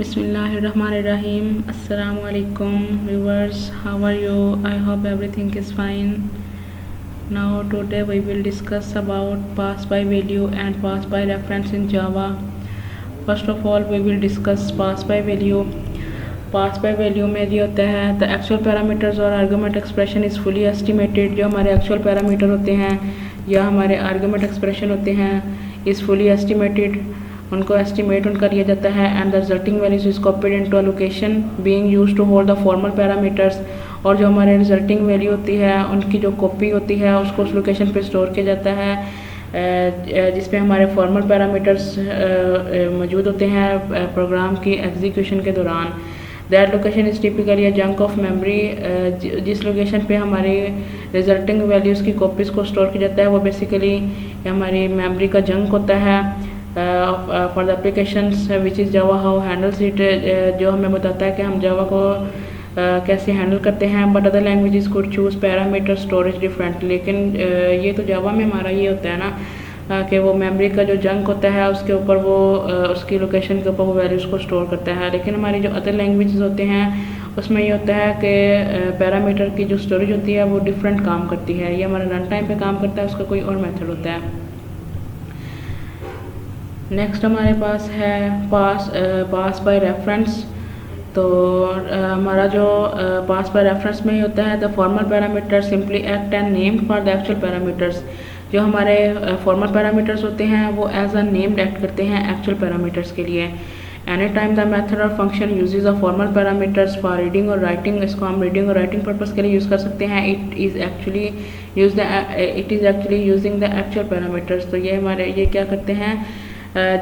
Bismillahirrahmanirrahim. Assalamu alaikum viewers. How are you? I hope everything is fine. Now today we will discuss about pass by value and pass by reference in Java. First of all we will discuss pass by value. Pass by value में ये होता है the actual parameters और argument expression is fully estimated. जो हमारे actual parameter होते हैं या हमारे आर्गुमेंट एक्सप्रेशन होते हैं इज़ फुली एस्टिमेटेड, उनको एस्टिमेट उनका लिया जाता है. And the resulting values is copied into a location being used to hold the formal parameters. और जो हमारे रिजल्टिंग वैल्यू होती है उनकी जो कॉपी होती है उसको उस लोकेशन पे स्टोर किया जाता है जिसमें हमारे फॉर्मल पैरामीटर्स मौजूद होते हैं प्रोग्राम की एग्जीक्यूशन के दौरान. That location is typically a junk of memory. जिस लोकेशन पे हमारी रिजल्टिंग वैल्यूज़ की कॉपीज़ को स्टोर किया जाता है वो बेसिकली हमारी मेमोरी का जंक होता है for the applications which is Java how handles it. जो हमें बताता है कि हम जावा को कैसे हैंडल करते हैं. But other languages could choose parameter storage different. लेकिन ये तो जावा में हमारा ये होता है ना कि वो मेमोरी का जो जंक होता है उसके ऊपर वो उसकी लोकेशन के ऊपर वो वैल्यूज़ को स्टोर करता है. लेकिन हमारी जो अदर लैंग्वेजेस होते हैं उसमें ये होता है कि पैरामीटर की जो स्टोरेज होती है वो डिफरेंट काम करती है. ये हमारा रन टाइम पे काम करता है, उसका कोई और मेथड होता है. नेक्स्ट हमारे पास है पास बाय रेफरेंस. तो हमारा जो पास बाय रेफरेंस में ही होता है the formal parameter simply act and named for the actual parameters. जो हमारे फॉर्मल पैरामीटर्स होते हैं वो एज अ नेम्ड एक्ट करते हैं एक्चुअल पैरामीटर्स के लिए. एनी टाइम द मेथड और function usage a formal parameters for reading और राइटिंग. इसको हम रीडिंग और राइटिंग पर्पस के लिए यूज़ कर सकते हैं. It is actually using the actual parameters. तो ये हमारे ये क्या करते हैं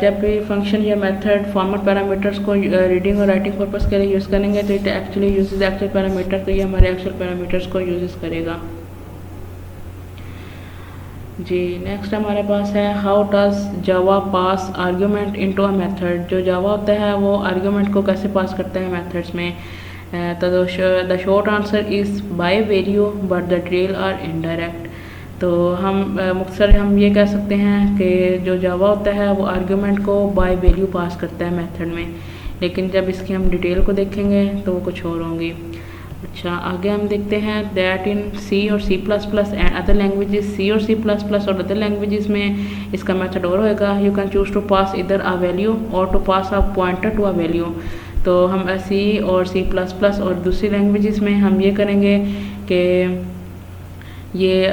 जब भी फंक्शन या मेथड फॉर्मल पैरामीटर्स को रीडिंग और राइटिंग पर्पस के लिए यूज़ करेंगे तो it actually uses actual parameter. तो ये हमारे एक्चुअल पैरामीटर्स को यूज़ करेगा जी. नेक्स्ट हमारे पास है how does Java pass argument into a method. जो जावा होता है वो आर्ग्यूमेंट को कैसे पास करता है मेथड्स में. तो the short answer is by value but the detail are indirect. तो हम मुख्तसर हम ये कह सकते हैं कि जो जावा होता है वो आर्ग्यूमेंट को बाय वैल्यू पास करता है मेथड में, लेकिन जब इसकी हम डिटेल को देखेंगे तो वो कुछ और होंगी. अच्छा आगे हम देखते हैं दैट इन सी और C plus plus and other languages. C और सी प्लस प्लस और अदर लैंग्वेजेस में इसका मेथड और होएगा. You can choose to pass either a value or to pass a pointer to a value. तो हम सी और सी प्लस प्लस और दूसरी लैंग्वेजेस में हम ये करेंगे कि ये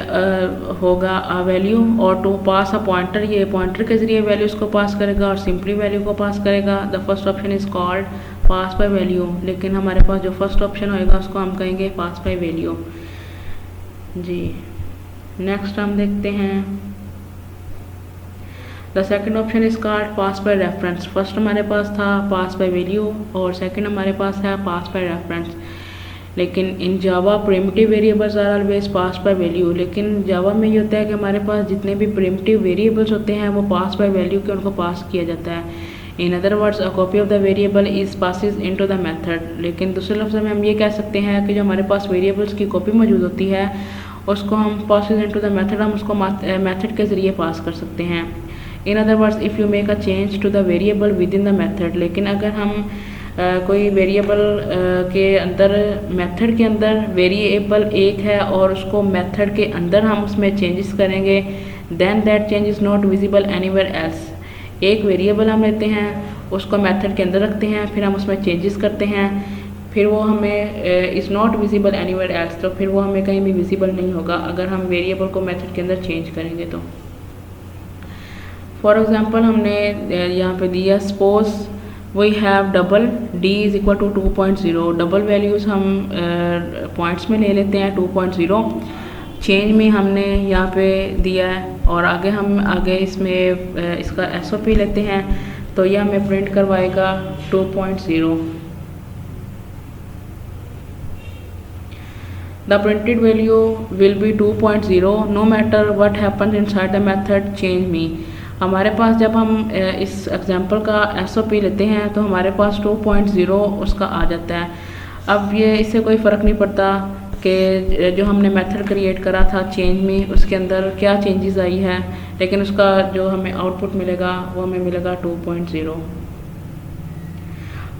होगा अ value or to pass a pointer. ये पॉइंटर के ज़रिए वैल्यूज़ को पास करेगा और सिंपली वैल्यू को पास करेगा. The first option is called pass by value. लेकिन हमारे पास जो फर्स्ट ऑप्शन होएगा उसको हम कहेंगे पास बाय वैल्यू जी. नेक्स्ट हम देखते हैं the second option is called pass by reference. First हमारे पास था पास बाय वैल्यू और सेकंड हमारे पास है पास बाय रेफरेंस. लेकिन in Java primitive variables are always pass by value. लेकिन जावा में ये होता है कि हमारे पास जितने भी प्रिमिटिव वेरिएबल्स होते हैं वो पास बाय वैल्यू के उनको पास किया जाता है. इन other words a copy of the variable is passes into the method. लेकिन दूसरे लफ्ज़ में हम ये कह सकते हैं कि जो हमारे पास वेरिएबल्स की कॉपी मौजूद होती है उसको हम पासिस इनटू द मेथड हम उसको मेथड के ज़रिए पास कर सकते हैं. In other words if you make a change to the variable within the method. लेकिन अगर हम कोई वेरिएबल के अंदर मेथड के अंदर वेरिएबल एक है और उसको मेथड के अंदर हम उसमें चेंजेस करेंगे then that change is not visible anywhere else. एक वेरिएबल हम लेते हैं उसको मेथड के अंदर रखते हैं फिर हम उसमें चेंजेस करते हैं फिर वो हमें is not visible anywhere else. तो फिर वो हमें कहीं भी विजिबल नहीं होगा अगर हम वेरिएबल को मेथड के अंदर चेंज करेंगे. तो फॉर एग्ज़ाम्पल हमने यहाँ पे दिया suppose we have double d is equal to 2.0. Double values हम पॉइंट्स में ले लेते हैं 2.0. चेंज में हमने यहाँ पे दिया है और आगे इसमें इसका एसओपी लेते हैं तो यह हमें प्रिंट करवाएगा 2.0. The printed value will be 2.0 no matter what happens inside the method change me. हमारे पास जब हम इस एग्जांपल का एसओपी लेते हैं तो हमारे पास 2.0 उसका आ जाता है. अब ये इससे कोई फ़र्क नहीं पड़ता कि जो हमने मेथड क्रिएट करा था चेंज में उसके अंदर क्या चेंजेस आई है, लेकिन उसका जो हमें आउटपुट मिलेगा वो हमें मिलेगा 2.0.